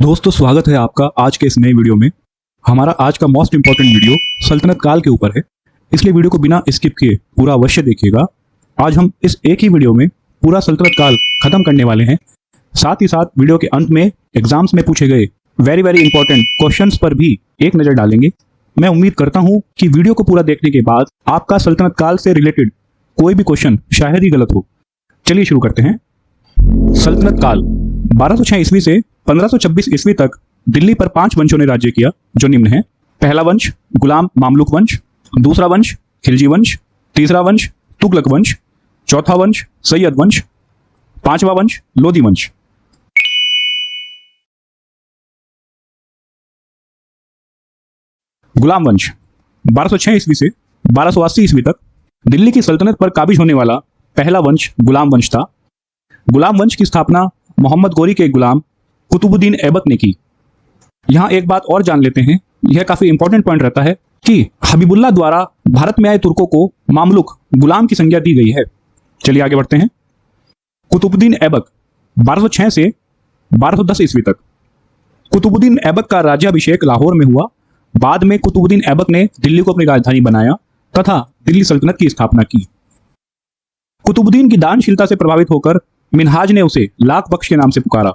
दोस्तों, स्वागत है आपका आज के इस नए वीडियो में। हमारा आज का मोस्ट इंपॉर्टेंट वीडियो सल्तनत काल के ऊपर है, इसलिए वीडियो को बिना स्किप किए पूरा अवश्य देखिएगा। आज हम इस एक ही वीडियो में पूरा सल्तनत काल खत्म करने वाले हैं। साथ ही साथ वीडियो के अंत में एग्जाम्स में पूछे गए वेरी इंपॉर्टेंट क्वेश्चंस पर भी एक नज़र डालेंगे। मैं उम्मीद करता हूँ कि वीडियो को पूरा देखने के बाद आपका सल्तनत काल से रिलेटेड कोई भी क्वेश्चन शायद ही गलत हो। चलिए शुरू करते हैं। सल्तनत काल 1206 ईस्वी से 1526 ईस्वी तक दिल्ली पर 5 वंशों ने राज्य किया, जो निम्न है। पहला वंश गुलाम मामलुक वंश, दूसरा वंश खिलजी वंश, तीसरा वंश तुगलक वंश, चौथा वंश सैयद वंश, पांचवा वंश लोधी वंश। गुलाम वंश 1206 ईस्वी से 1280 ईस्वी तक दिल्ली की सल्तनत पर काबिज होने वाला पहला वंश गुलाम वंश था। गुलाम वंश की स्थापना मोहम्मद गोरी के गुलाम कुतुबुद्दीन ऐबक ने की। यहाँ एक बात और जान लेते हैं, यह काफी इंपॉर्टेंट पॉइंट रहता है कि हबीबुल्लाह द्वारा भारत में आए तुर्कों को मामलुक गुलाम की संज्ञा दी गई है। चलिए आगे बढ़ते हैं। कुतुबुद्दीन ऐबक 1206 से 1210 ईस्वी तक। कुतुबुद्दीन ऐबक का राज्याभिषेक लाहौर में हुआ। बाद में कुतुबुद्दीन ऐबक ने दिल्ली को अपनी राजधानी बनाया तथा दिल्ली सल्तनत की स्थापना की। कुतुबुद्दीन की दानशीलता से प्रभावित होकर मिनहाज ने उसे लाख बख्श के नाम से पुकारा।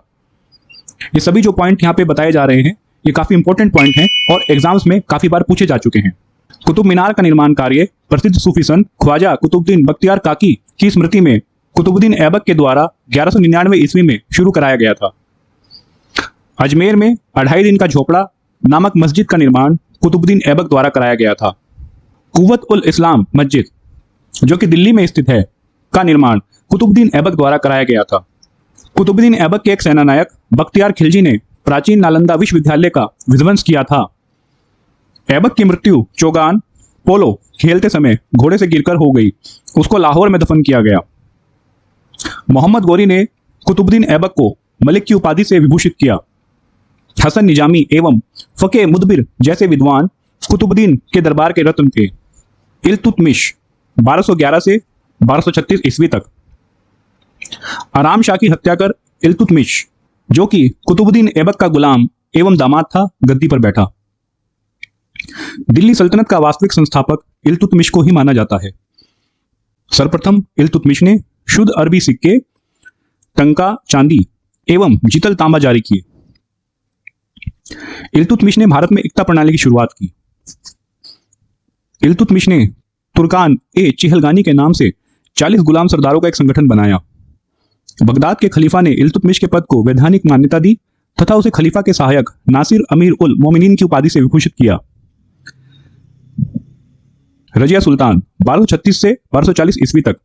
ये सभी जो पॉइंट यहाँ पे बताए जा रहे हैं, ये काफी इंपॉर्टेंट पॉइंट हैं और एग्जाम्स में काफी बार पूछे जा चुके हैं। कुतुब मीनार का निर्माण कार्य प्रसिद्ध सूफी संत ख्वाजा कुतुबुद्दीन बख्तियार काकी की स्मृति में कुतुबुद्दीन ऐबक के द्वारा 1199 ईस्वी में शुरू कराया गया था। अजमेर में 2.5 दिन का झोपड़ा नामक मस्जिद का निर्माण कुतुबुद्दीन ऐबक द्वारा कराया गया था। कुव्वत उल इस्लाम मस्जिद, जो कि दिल्ली में स्थित है, का निर्माण कुतुबुद्दीन ऐबक द्वारा कराया गया था। कुतुबुद्दीन ऐबक के एक सेनानायक बख्तियार खिलजी ने प्राचीन नालंदा विश्वविद्यालय का विध्वंस किया था। ऐबक की मृत्यु चोगान पोलो खेलते समय घोड़े से गिरकर हो गई। उसको लाहौर में दफन किया गया। मोहम्मद गोरी ने कुतुबुद्दीन ऐबक को मलिक की उपाधि से विभूषित किया। हसन निजामी एवं फके मुदबिर जैसे विद्वान कुतुबुद्दीन के दरबार के रत्न थे। इल्तुतमिश 1211 से 1236 ईस्वी तक। आराम शाह की हत्या कर इल्तुतमिश, जो कि कुतुबुद्दीन ऐबक का गुलाम एवं दामाद था, गद्दी पर बैठा। दिल्ली सल्तनत का वास्तविक संस्थापक इल्तुतमिश को ही माना जाता है। सर्वप्रथम इल्तुतमिश ने शुद्ध अरबी सिक्के, टंका चांदी एवं जीतल तांबा जारी किए। इल्तुतमिश ने भारत में इक्ता प्रणाली की शुरुआत की। इल्तुतमिश ने तुर्कान ए चिहलगानी के नाम से 40 गुलाम सरदारों का एक संगठन बनाया। बगदाद के खलीफा ने इल्तुतमिश के पद को वैधानिक मान्यता दी तथा उसे खलीफा के सहायक नासिर अमीर उल मोमिनीन की उपाधि से विभूषित किया। रजिया सुल्तान 1236 से 1240 ईस्वी तक।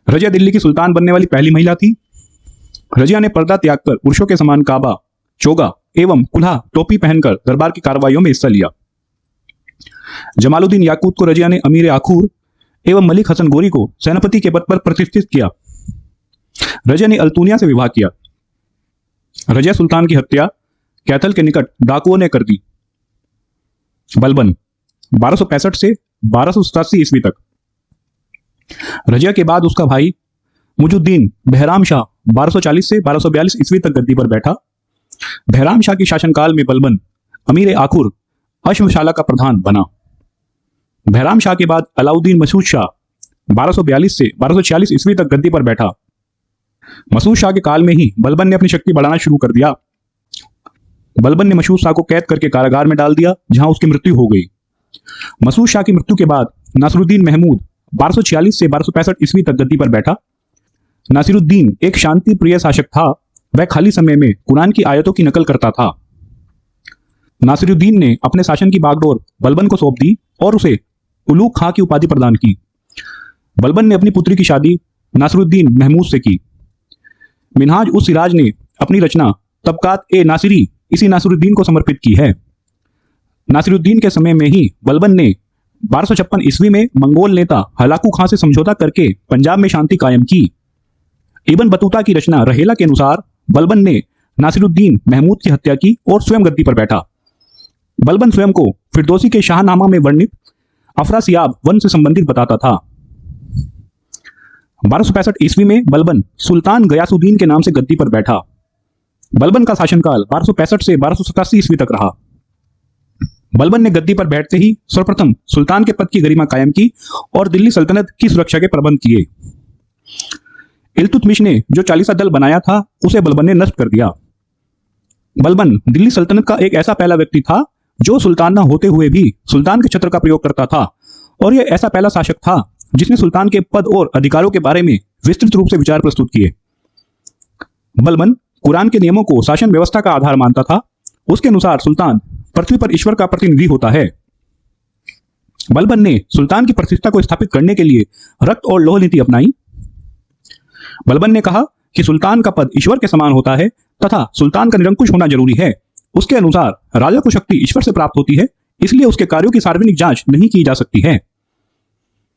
रजिया दिल्ली की सुल्तान बनने वाली पहली महिला थी। रजिया ने पर्दा त्याग कर पुरुषों के समान काबा, चोगा एवं कुल्हा टोपी पहनकर दरबार की कार्रवाइयों में हिस्सा लिया। जमालुद्दीन याकूत को रजिया ने अमीर आखूर एवं मलिक हसन गोरी को सेनापति के पद पर प्रतिष्ठित किया। रजिया ने अल्तुनिया से विवाह किया। रजिया सुल्तान की हत्या कैथल के निकट डाकुओं ने कर दी। बलबन 1265 से 1287 ईस्वी तक। रजिया के बाद उसका भाई मुजुद्दीन बहराम शाह 1240 से 1242 ईस्वी तक गद्दी पर बैठा। बहराम शाह के शासनकाल में बलबन अमीर आखुर अश्वशाला का प्रधान बना। बहराम शाह के बाद अलाउद्दीन मसूद शाह 1242 से 1246 ईस्वी तक गद्दी पर बैठा। मसूद शाह के काल में ही बलबन ने अपनी शक्ति बढ़ाना शुरू कर दिया। बलबन ने मसूद शाह को कैद करके कारागार में डाल दिया, जहां उसकी मृत्यु हो गई। मसूद शाह की मृत्यु के बाद नासिरुद्दीन महमूद 1246 से 1265 ईस्वी तक गद्दी पर बैठा। नासिरुद्दीन एक शांति प्रिय शासक था। वह खाली समय में कुरान की आयतों की नकल करता था। नासिरुद्दीन ने अपने शासन की बागडोर बलबन को सौंप दी और उसे उलूग खां की उपाधि प्रदान की। बलबन ने अपनी पुत्री की शादी नासिरुद्दीन महमूद से की। मिनहाज उस सिराज ने अपनी रचना तबकात ए नासिरी इसी नासिरुद्दीन को समर्पित की है। नासिरुद्दीन के समय में ही बलबन ने 1256 ईस्वी में मंगोल नेता हलाकू खां से समझौता करके पंजाब में शांति कायम की। इब्न बतूता की रचना रहेला के अनुसार बलबन ने नासिरुद्दीन महमूद की हत्या की और स्वयं गद्दी पर बैठा। बलबन स्वयं को फिरदौसी के शाहनामा में वर्णित अफरासियाब वन से संबंधित बताता था। 1265 ईस्वी में बलबन सुल्तान गयासुद्दीन के नाम से गद्दी पर बैठा। बलबन का शासनकाल 1265 से 1287 ईस्वी तक रहा। बलबन ने गद्दी पर बैठते ही सर्वप्रथम सुल्तान के पद की गरिमा कायम की और दिल्ली सल्तनत की सुरक्षा के प्रबंध किए। इल्तुतमिश ने जो चालीसा दल बनाया था उसे बलबन ने नष्ट कर दिया। बलबन दिल्ली सल्तनत का एक ऐसा पहला व्यक्ति था जो सुल्तान न होते हुए भी सुल्तान के छत्र का प्रयोग करता था, और यह ऐसा पहला शासक था जिसने सुल्तान के पद और अधिकारों के बारे में विस्तृत रूप से विचार प्रस्तुत किए। बलबन कुरान के नियमों को शासन व्यवस्था का आधार मानता था। उसके अनुसार सुल्तान पृथ्वी पर ईश्वर का प्रतिनिधि होता है। बलबन ने सुल्तान की प्रतिष्ठा को स्थापित करने के लिए रक्त और लौह नीति अपनाई। बलबन ने कहा कि सुल्तान का पद ईश्वर के समान होता है तथा सुल्तान का निरंकुश होना जरूरी है। उसके अनुसार राजा को शक्ति ईश्वर से प्राप्त होती है, इसलिए उसके कार्यों की सार्वजनिक जांच नहीं की जा सकती है।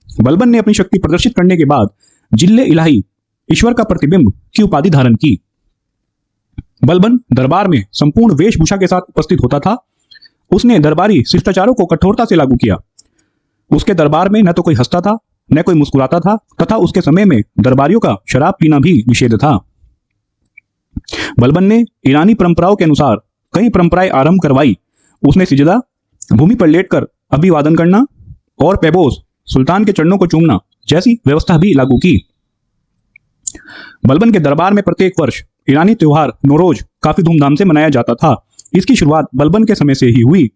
बलबन ने अपनी शक्ति प्रदर्शित करने के बाद जिल्ले इलाही, ईश्वर का प्रतिबिंब की उपाधि धारण की। बलबन दरबार में संपूर्ण वेशभूषा के साथ उपस्थित होता था। उसने दरबारी शिष्टाचारों को कठोरता से लागू किया। उसके दरबार में न तो कोई हंसता था न कोई मुस्कुराता था तथा उसके समय में दरबारियों का शराब पीना भी निषेध था। बलबन ने ईरानी परंपराओं के अनुसार कई परंपराएं आरंभ करवाई। उसने सिजदा, भूमि पर लेटकर अभिवादन करना और पैबोस, सुल्तान के चरणों को चूमना जैसी व्यवस्था भी लागू की। बलबन के दरबार में प्रत्येक वर्ष ईरानी त्योहार नौरोज काफी धूमधाम से मनाया जाता था। इसकी शुरुआत बलबन के समय से ही हुई।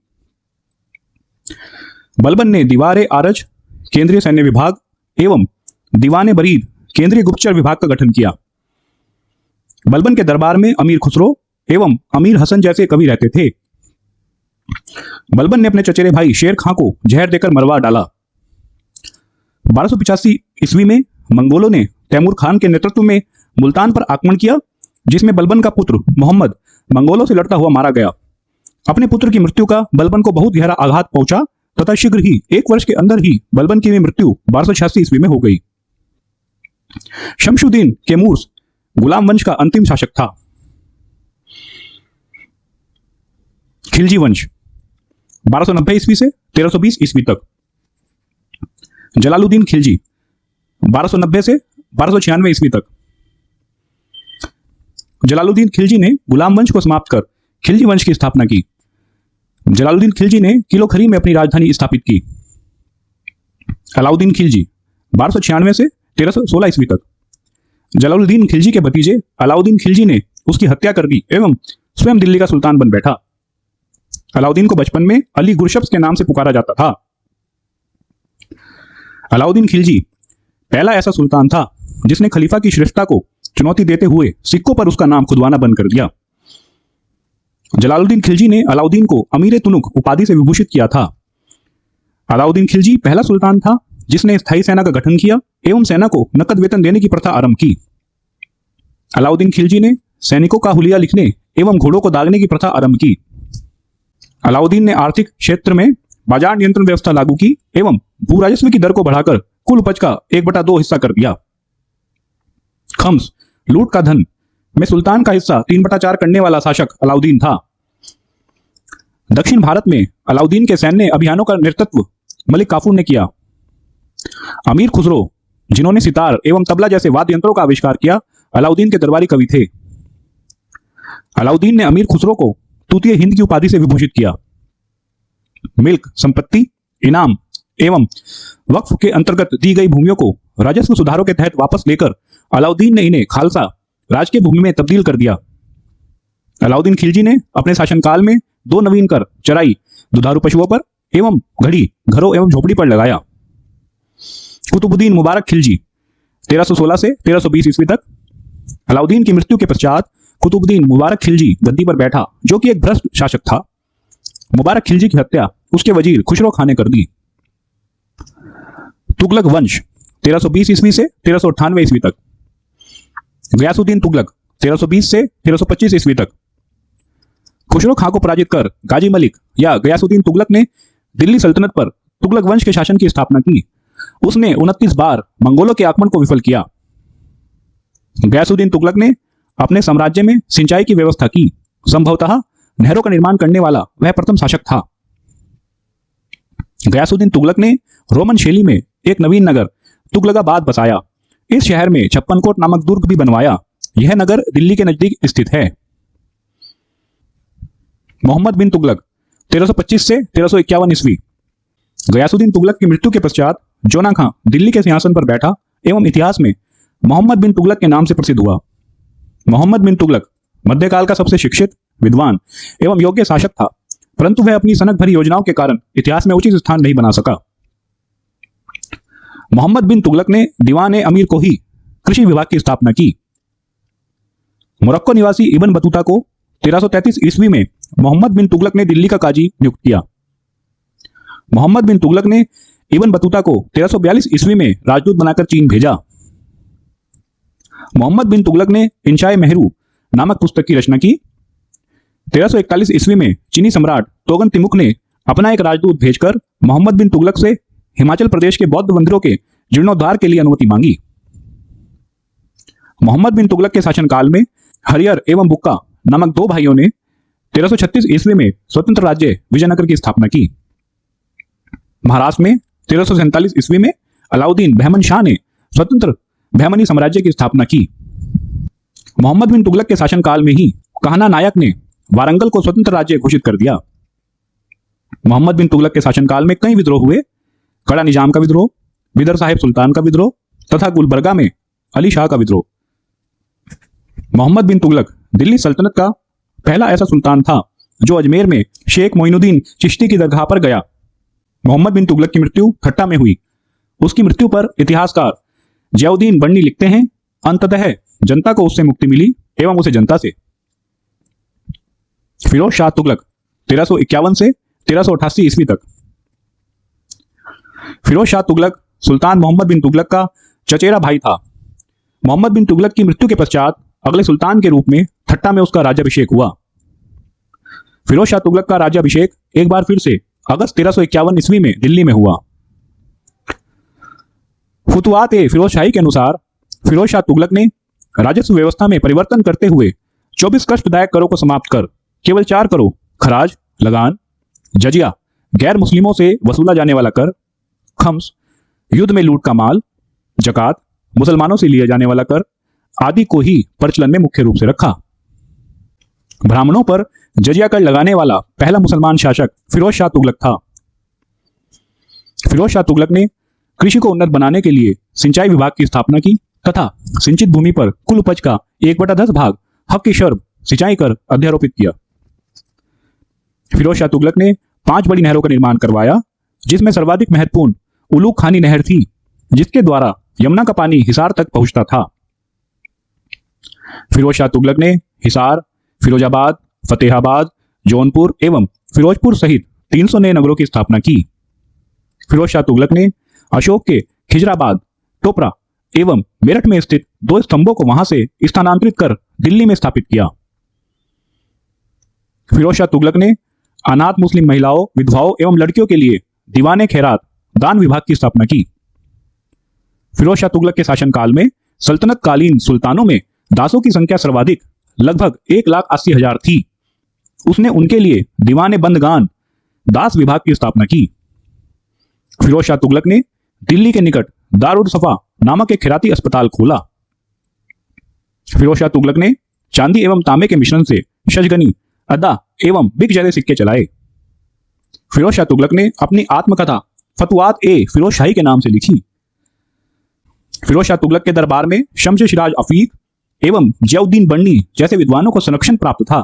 बलबन ने दीवार आरज, केंद्रीय सैन्य विभाग एवं दीवान बरीद, केंद्रीय गुप्तचर विभाग का गठन किया। बलबन के दरबार में अमीर खुसरो एवं अमीर हसन जैसे कवि रहते थे। बलबन ने अपने चचेरे भाई शेर खां को जहर देकर मरवा डाला। 1285 ईस्वी में मंगोलों ने तैमूर खान के नेतृत्व में मुल्तान पर आक्रमण किया, जिसमें बलबन का पुत्र मोहम्मद मंगोलों से लड़ता हुआ मारा गया। अपने पुत्र की मृत्यु का बलबन को बहुत गहरा आघात पहुंचा तथा शीघ्र ही 1 वर्ष के अंदर ही बलबन की मृत्यु 1286 ईस्वी में हो गई। शमशुद्दीन कैमूर्स गुलाम वंश का अंतिम शासक था। खिलजी वंश 1290 ईस्वी से 1320 ईस्वी तक। जलालुद्दीन खिलजी 1290 से 1296 ईस्वी तक। जलालुद्दीन खिलजी ने गुलाम वंश को समाप्त कर खिलजी वंश की स्थापना की। जलालुद्दीन खिलजी ने किलोखरी में अपनी राजधानी स्थापित की। अलाउद्दीन खिलजी 1296 से 1316 ईस्वी तक। जलालुद्दीन खिलजी के भतीजे अलाउद्दीन खिलजी ने उसकी हत्या कर दी एवं स्वयं दिल्ली का सुल्तान बन बैठा। अलाउद्दीन को बचपन में अली गुरशब्स के नाम से पुकारा जाता था। अलाउद्दीन खिलजी पहला ऐसा सुल्तान था जिसने खलीफा की श्रेष्ठता को चुनौती देते हुए सिक्कों पर उसका नाम खुदवाना बंद कर दिया। जलालुद्दीन खिलजी ने अलाउद्दीन को अमीर तुनुक उपाधि से विभूषित किया था। अलाउद्दीन खिलजी पहला सुल्तान था जिसने स्थायी सेना का गठन किया एवं सेना को नकद वेतन देने की प्रथा आरंभ की। अलाउद्दीन खिलजी ने सैनिकों का हुलिया लिखने एवं घोड़ों को दागने की प्रथा आरंभ की। अलाउद्दीन ने आर्थिक क्षेत्र में बाजार नियंत्रण व्यवस्था लागू की एवं भू राजस्व की दर को बढ़ाकर कुल उपज का 1/2 हिस्सा कर दिया। खम्स, लूट का धन में सुल्तान का हिस्सा 3/4 करने वाला शासक अलाउद्दीन था। दक्षिण भारत में अलाउद्दीन के सैन्य अभियानों का नेतृत्व मलिक काफूर ने किया। अमीर खुसरो, जिन्होंने सितार एवं तबला जैसे वाद्य यंत्रों का आविष्कार किया, अलाउद्दीन के दरबारी कवि थे। अलाउद्दीन ने अमीर खुसरो को तूतीय हिंद की उपाधि से विभूषित किया। मिल्क, संपत्ति, इनाम एवं वक्फ के अंतर्गत दी गई भूमियों को राजस्व सुधारों के तहत वापस लेकर अलाउद्दीन ने इन्हें खालसा राजकीय भूमि में तब्दील कर दिया। अलाउद्दीन खिलजी ने अपने शासनकाल में 2 नवीन कर चराई, दुधारू पशुओं पर एवं घड़ी, घरों एवं झोपड़ी पर लगाया। कुतुबुद्दीन मुबारक खिलजी 1316 से 1320 ईस्वी तक। अलाउद्दीन की मृत्यु के पश्चात कुतुबुद्दीन मुबारक खिलजी गद्दी पर बैठा, जो कि एक भ्रष्ट शासक था। मुबारक खिलजी की हत्या उसके वजीर खुसरो खां ने कर दी। तुगलक वंश 1320 ईस्वी से 1398 ईस्वी तक। गयासुद्दीन तुगलक 1320 से 1325 ईस्वी तक। खुसरो खां को पराजित कर गाजी मलिक या गयासुद्दीन तुगलक ने दिल्ली सल्तनत पर तुगलक वंश के शासन की स्थापना की। उसने 29 बार मंगोलों के आक्रमण को विफल किया। गयासुद्दीन तुगलक ने अपने साम्राज्य में सिंचाई की व्यवस्था की। संभवतः नहरों का निर्माण करने वाला वह प्रथम शासक था। गयासुद्दीन तुगलक ने रोमन शैली में एक नवीन नगर तुगलकाबाद बसाया। इस शहर में 56 कोट नामक दुर्ग भी बनवाया। यह नगर दिल्ली के नजदीक स्थित है। मोहम्मद बिन तुगलक 1325 से 1351 ईस्वी। गयासुद्दीन तुगलक की मृत्यु के पश्चात जोना खां दिल्ली के सिंहासन पर बैठा एवं इतिहास में मोहम्मद बिन तुगलक के नाम से प्रसिद्ध हुआ। मोहम्मद बिन तुगलक मध्यकाल का सबसे शिक्षित, विद्वान एवं योग्य शासक था, परंतु वह अपनी सनक भरी योजनाओं के कारण इतिहास में उचित स्थान नहीं बना सका। मोहम्मद बिन तुगलक ने दीवान अमीर को ही कृषि विभाग की स्थापना की। मोरक्को निवासी इब्न बतूता को 1333 ईस्वी में मोहम्मद बिन तुगलक ने दिल्ली का काजी नियुक्त किया। मोहम्मद बिन तुगलक ने इब्न बतूता को 1342 ईस्वी में राजदूत बनाकर चीन भेजा। मोहम्मद बिन तुगलक ने इंशाए मेहरू नामक पुस्तक की रचना की। 1341 ईस्वी में चीनी सम्राट तोगन तिमुक ने अपना एक राजदूत भेजकर मोहम्मद बिन तुगलक से हिमाचल प्रदेश के बौद्ध मंदिरों के जीर्णोद्धार के लिए अनुमति मांगी। मोहम्मद बिन तुगलक के शासनकाल में हरियर एवं बुक्का नामक दो भाइयों ने 1336 ईस्वी में स्वतंत्र राज्य विजयनगर की स्थापना की। महाराष्ट्र में 1347 ईस्वी में अलाउद्दीन बहमन शाह ने स्वतंत्र बहमनी साम्राज्य की स्थापना की। मोहम्मद बिन तुगलक के शासनकाल में ही कान्हा नायक ने वारंगल को स्वतंत्र राज्य घोषित कर दिया। मोहम्मद बिन तुगलक के शासनकाल में कई विद्रोह हुए। कड़ा निजाम का विद्रोह, बिदर साहिब सुल्तान का विद्रोह तथा गुलबर्गा में अली शाह का विद्रोह। मोहम्मद बिन तुगलक दिल्ली सल्तनत का पहला ऐसा सुल्तान था जो अजमेर में शेख मोइनुद्दीन चिश्ती की दरगाह पर गया। मोहम्मद बिन तुगलक की मृत्यु ठट्टा में हुई। उसकी मृत्यु पर इतिहासकार जियाउद्दीन बन्नी लिखते हैं, अंततः जनता को उससे मुक्ति मिली एवं उसे जनता से। फिरोज शाह तुगलक 1351 से 1388 ईस्वी तक। फिरोज शाह तुगलक सुल्तान मोहम्मद बिन तुगलक का चचेरा भाई था। मोहम्मद बिन तुगलक की मृत्यु के पश्चात अगले सुल्तान के रूप में ठट्टा में उसका राज्याभिषेक हुआ। फिरोज शाह तुगलक का राज्याभिषेक एक बार फिर से अगस्त 1351 ईस्वी में दिल्ली में हुआ। फुतुआत ए फिरोज शाही के अनुसार फिरोज शाह तुगलक ने राजस्व व्यवस्था में परिवर्तन करते हुए 24 कष्टदायक करों को समाप्त कर केवल 4 करों खराज, लगान, जजिया, गैर मुस्लिमों से वसूला जाने वाला कर, खम्स, युद्ध में लूट का माल, जकात, मुसलमानों से लिया जाने वाला कर आदि को ही प्रचलन में मुख्य रूप से रखा। ब्राह्मणों पर जजिया कर लगाने वाला पहला मुसलमान शासक फिरोज शाह तुगलक था। फिरोज शाह तुगलक ने कृषि को उन्नत बनाने के लिए सिंचाई विभाग की स्थापना की तथा सिंचित भूमि पर कुल उपज का 1/10 भाग हक की शर्ब सिंचाई कर अध्यारोपित किया। फिरोज शाह तुगलक ने 5 बड़ी नहरों का निर्माण करवाया, जिसमें सर्वाधिक महत्वपूर्ण उलूग खानी नहर थी, जिसके द्वारा यमुना का पानी हिसार तक पहुंचता था। फिरोज शाह तुगलक ने हिसार, फिरोजाबाद, फतेहाबाद, जौनपुर एवं फिरोजपुर सहित 300 नए नगरों की स्थापना की। फिरोज शाह तुगलक ने अशोक के खिजराबाद, टोपरा एवं मेरठ में स्थित 2 स्तंभों को वहां से स्थानांतरित कर दिल्ली में स्थापित किया। फिरोज शाह तुगलक ने अनाथ मुस्लिम महिलाओं, विधवाओं एवं लड़कियों के लिए दीवाने खैरात दान विभाग की स्थापना की। फिरोज शाह तुगलक के शासनकाल में सल्तनत कालीन सुल्तानों में दासों की संख्या सर्वाधिक लगभग 1,80,000 थी। उसने उनके लिए दीवाने बंदगान दास विभाग की स्थापना की। फिरोज शाह तुगलक ने दिल्ली के निकट दारुल सफा नामक एक खैराती अस्पताल खोला। फिरोज शाह तुगलक ने चांदी एवं तांबे के मिश्रण से शजगनी, अदा एवं बिक जैसे सिक्के चलाए। फिरोज शाह तुगलक ने अपनी आत्मकथा फतुआत ए फिरोज शाही के नाम से लिखी। फिरोज शाह तुगलक के दरबार में शम्स शिराज अफीक एवं जियाउद्दीन बन्नी जैसे विद्वानों को संरक्षण प्राप्त था।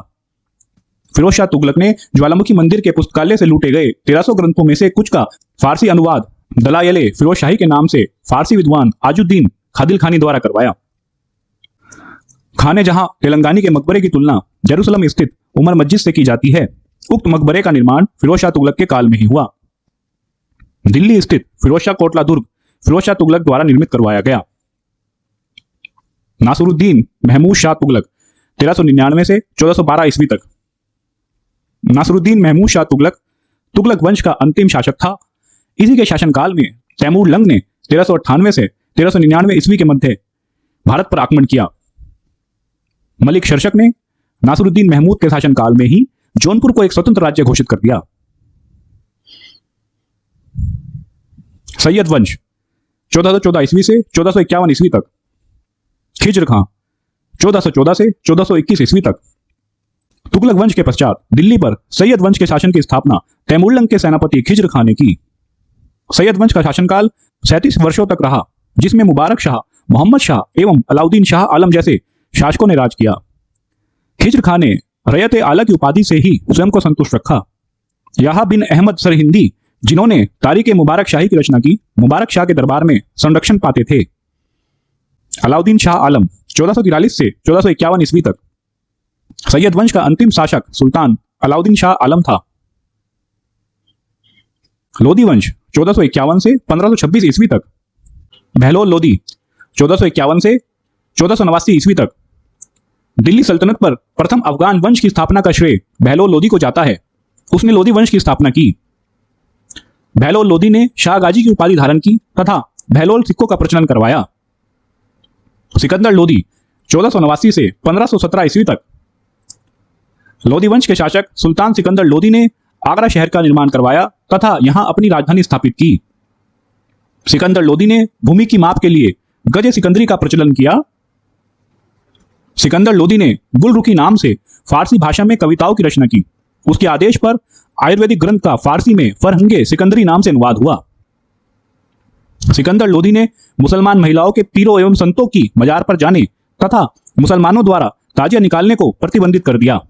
फिरोज शाह तुगलक ने ज्वालामुखी मंदिर के पुस्तकालय से लूटे गए 1300 ग्रंथों में से कुछ का फारसी अनुवाद दलायले फिरोज शाही के नाम से फारसी विद्वान आजुद्दीन खादिल खानी द्वारा करवाया। खाने जहां तेलंगानी के मकबरे की तुलना जेरूसलम स्थित उमर मस्जिद से की जाती है, उक्त मकबरे का निर्माण फिरोज शाह तुगलक के काल में ही हुआ। दिल्ली स्थित फिरोज शाह कोटला दुर्ग फिरोज शाह तुगलक द्वारा निर्मित करवाया गया। नासरुद्दीन महमूद शाह तुगलक 1399 से 1412 ईस्वी तक। नासरुद्दीन महमूद शाह तुगलक तुगलक वंश का अंतिम शासक था। इसी के शासनकाल में तैमूर लंग ने 1398 से 1399 ईस्वी के मध्य भारत पर आक्रमण किया। मलिक शर्शक ने नासरुद्दीन महमूद के शासनकाल में ही जौनपुर को एक स्वतंत्र राज्य घोषित कर दिया। सैयद वंश 1414 ईस्वी से 1451 ईस्वी तक। खिज्र खां 1414 से 1421 ईस्वी तक। तुगलक वंश के पश्चात दिल्ली पर सैयद वंश के शासन की स्थापना तैमूरलंग के सेनापति खिज्र खां ने की। सैयद वंश का शासनकाल 37 वर्षों तक रहा, जिसमें मुबारक शाह, मोहम्मद शाह एवं अलाउद्दीन शाह आलम जैसे शासकों ने राज किया। खिज्र खां ने रयत आला की उपाधि से ही स्वयं को संतुष्ट रखा। याह बिन अहमद सरहिंदी, जिन्होंने तारीख मुबारक शाही की रचना की, मुबारक शाह के दरबार में संरक्षण पाते थे। अलाउद्दीन शाह आलम 1443 से 1451 ईस्वी तक सैयद वंश का अंतिम शासक सुल्तान अलाउद्दीन शाह आलम था। लोधी वंश 1451 से 1526 ईस्वी तक, बहलोल लोधी 1451 से 1489 ईस्वी तक। दिल्ली सल्तनत पर प्रथम अफगान वंश की स्थापना का श्रेय बहलोल लोधी को जाता है। उसने लोधी वंश की स्थापना की। बहलोल लोधी ने शाह गाजी की उपाधि धारण की तथा बहलोल सिक्कों का प्रचलन करवाया। सिकंदर लोधी 1489 से 1517 ईस्वी तक। लोधी वंश के शासक सुल्तान सिकंदर लोधी ने आगरा शहर का निर्माण करवाया तथा यहां अपनी राजधानी स्थापित की। सिकंदर लोधी ने भूमि की माप के लिए गज सिकंदरी का प्रचलन किया। सिकंदर लोधी ने गुलरुखी नाम से फारसी भाषा में कविताओं की रचना की। उसके आदेश पर आयुर्वेदिक ग्रंथ का फारसी में फरहंगे सिकंदरी नाम से अनुवाद हुआ। सिकंदर लोधी ने मुसलमान महिलाओं के पीरों एवं संतों की मजार पर जाने तथा मुसलमानों द्वारा ताजिया निकालने को प्रतिबंधित कर दिया।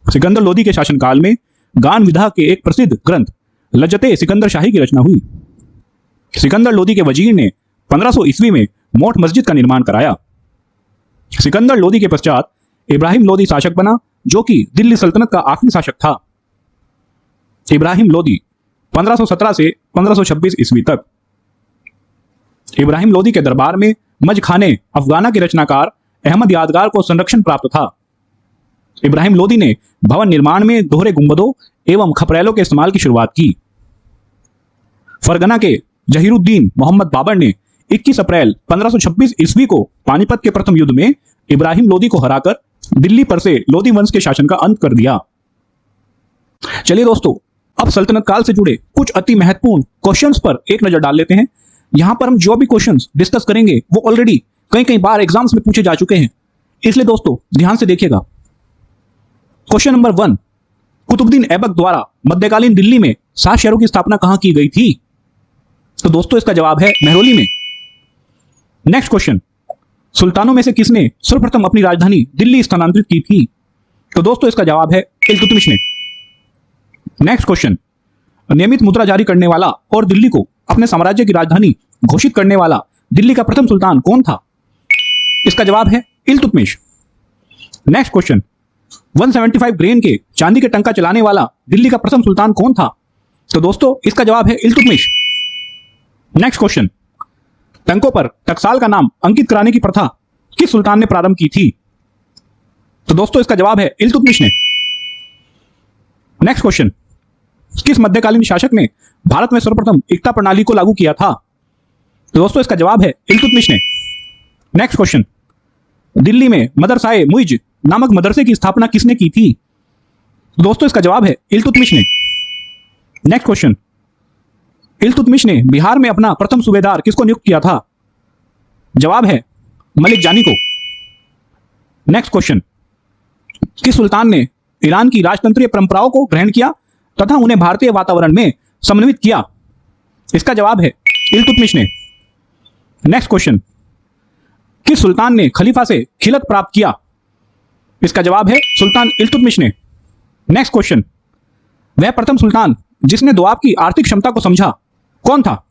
सिकंदर लोधी के शासनकाल में गान विधा के एक प्रसिद्ध ग्रंथ लज्जते सिकंदर शाही की रचना हुई। सिकंदर लोधी के वजीर ने 1500 ईस्वी में मोठ मस्जिद का निर्माण कराया। सिकंदर लोधी के पश्चात इब्राहिम लोधी शासक बना, जो कि दिल्ली सल्तनत का आखिरी शासक था। इब्राहिम लोधी 1517 से 1526 ईस्वी तक। इब्राहिम लोधी के दरबार में मजखाने अफगाना के रचनाकार अहमद यादगार को संरक्षण प्राप्त था। इब्राहिम लोधी ने भवन निर्माण में दोहरे गुंबदों एवं खपरेलों के इस्तेमाल की शुरुआत की। फरगना के जहीरुद्दीन मोहम्मद बाबर ने 21 अप्रैल 1526 ईस्वी को पानीपत के प्रथम युद्ध में इब्राहिम लोधी को हराकर दिल्ली पर से लोधी वंश के शासन का अंत कर दिया। चलिए दोस्तों, अब सल्तनत काल से जुड़े कुछ अति महत्वपूर्ण क्वेश्चंस पर एक नजर डाल लेते हैं। यहां पर हम जो भी क्वेश्चंस डिस्कस करेंगे वो ऑलरेडी कई बार एग्जाम्स में पूछे जा चुके हैं, इसलिए दोस्तों ध्यान से देखिएगा। क्वेश्चन नंबर 1, कुतुबुद्दीन ऐबक द्वारा मध्यकालीन दिल्ली में 7 शहरों की स्थापना कहां की गई थी? तो दोस्तों इसका जवाब है महरौली में। नेक्स्ट क्वेश्चन, सुल्तानों में से किसने सर्वप्रथम अपनी राजधानी दिल्ली स्थानांतरित की थी? तो दोस्तों इसका जवाब है इल्तुतमिश ने। नेक्स्ट क्वेश्चन, नियमित मुद्रा जारी करने वाला और दिल्ली को अपने साम्राज्य की राजधानी घोषित करने वाला दिल्ली का प्रथम सुल्तान कौन था? इसका जवाब है इल्तुतमिश। नेक्स्ट क्वेश्चन, 175 ग्रेन के चांदी के टंका चलाने वाला दिल्ली का प्रथम सुल्तान कौन था? तो दोस्तों इसका जवाब है इल्तुतमिश। नेक्स्ट क्वेश्चन, टंकों पर टकसाल का नाम अंकित कराने की प्रथा किस सुल्तान ने प्रारंभ की थी? तो दोस्तों इसका जवाब है इल्तुतमिश ने। नेक्स्ट क्वेश्चन, किस मध्यकालीन शासक ने भारत में सर्वप्रथम इक्ता प्रणाली को लागू किया था? तो दोस्तों इसका जवाब है इल्तुतमिश ने। नेक्स्ट क्वेश्चन, दिल्ली में मदरसाए मुइज नामक मदरसे की स्थापना किसने की थी? तो दोस्तों इसका जवाब है इल्तुतमिश ने। नेक्स्ट क्वेश्चन, इल्तुतमिश ने बिहार में अपना प्रथम सूबेदार किसको नियुक्त किया था? जवाब है मलिक जानी को। नेक्स्ट क्वेश्चन, किस सुल्तान ने ईरान की राजतंत्रीय परंपराओं को ग्रहण किया तथा उन्हें भारतीय वातावरण में समन्वित किया? इसका जवाब है इल्तुतमिश ने। नेक्स्ट क्वेश्चन, किस सुल्तान ने खलीफा से खिलत प्राप्त किया? इसका जवाब है सुल्तान इल्तुतमिश ने। नेक्स्ट क्वेश्चन, वह प्रथम सुल्तान जिसने दोआब की आर्थिक क्षमता को समझा कौन था?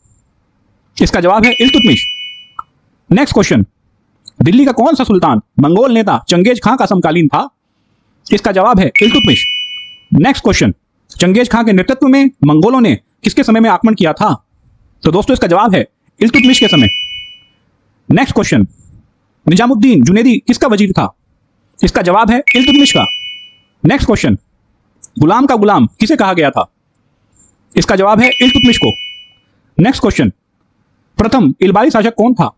इसका जवाब है इल्तुतमिश। नेक्स्ट क्वेश्चन, दिल्ली का कौन सा सुल्तान मंगोल नेता चंगेज खां का समकालीन था? इसका जवाब है इल्तुतमिश। नेक्स्ट क्वेश्चन, चंगेज खां के नेतृत्व में मंगोलों ने किसके समय में आक्रमण किया था? तो दोस्तों इसका जवाब है इल्तुतमिश के समय। नेक्स्ट क्वेश्चन, निजामुद्दीन जुनैदी किसका वजीर था? इसका जवाब है इल्तुतमिश का। नेक्स्ट क्वेश्चन, गुलाम का गुलाम किसे कहा गया था? इसका जवाब है इल्तुतमिश को। नेक्स्ट क्वेश्चन, प्रथम इलबारी शासक कौन था?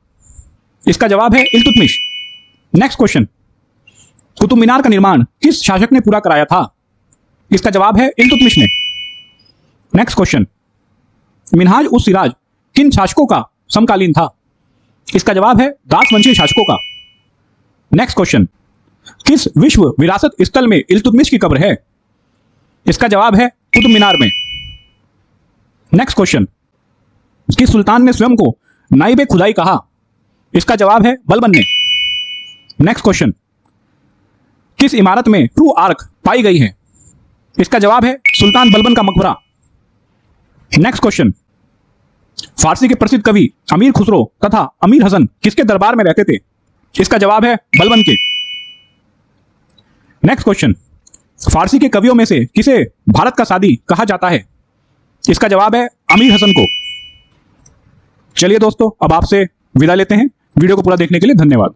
इसका जवाब है इल्तुतमिश। नेक्स्ट क्वेश्चन, कुतुब मीनार का निर्माण किस शासक ने पूरा कराया था? इसका जवाब है इल्तुतमिश ने। नेक्स्ट क्वेश्चन, मिनहाज उस सिराज किन शासकों का समकालीन था? इसका जवाब है दास वंशीय शासकों का। नेक्स्ट क्वेश्चन, किस विश्व विरासत स्थल में इल्तुतमिश की कब्र है? इसका जवाब है कुतुब मीनार में। नेक्स्ट क्वेश्चन, किस सुल्तान ने स्वयं को नाइबे खुदाई कहा? इसका जवाब है बलबन ने। नेक्स्ट क्वेश्चन, किस इमारत में ट्रू आर्क पाई गई है? इसका जवाब है सुल्तान बलबन का मकबरा। नेक्स्ट क्वेश्चन, फारसी के प्रसिद्ध कवि अमीर खुसरो तथा अमीर हसन किसके दरबार में रहते थे? इसका जवाब है बलबन के। नेक्स्ट क्वेश्चन, फारसी के कवियों में से किसे भारत का सादी कहा जाता है? इसका जवाब है अमीर हसन को। चलिए दोस्तों, अब आपसे विदा लेते हैं। वीडियो को पूरा देखने के लिए धन्यवाद।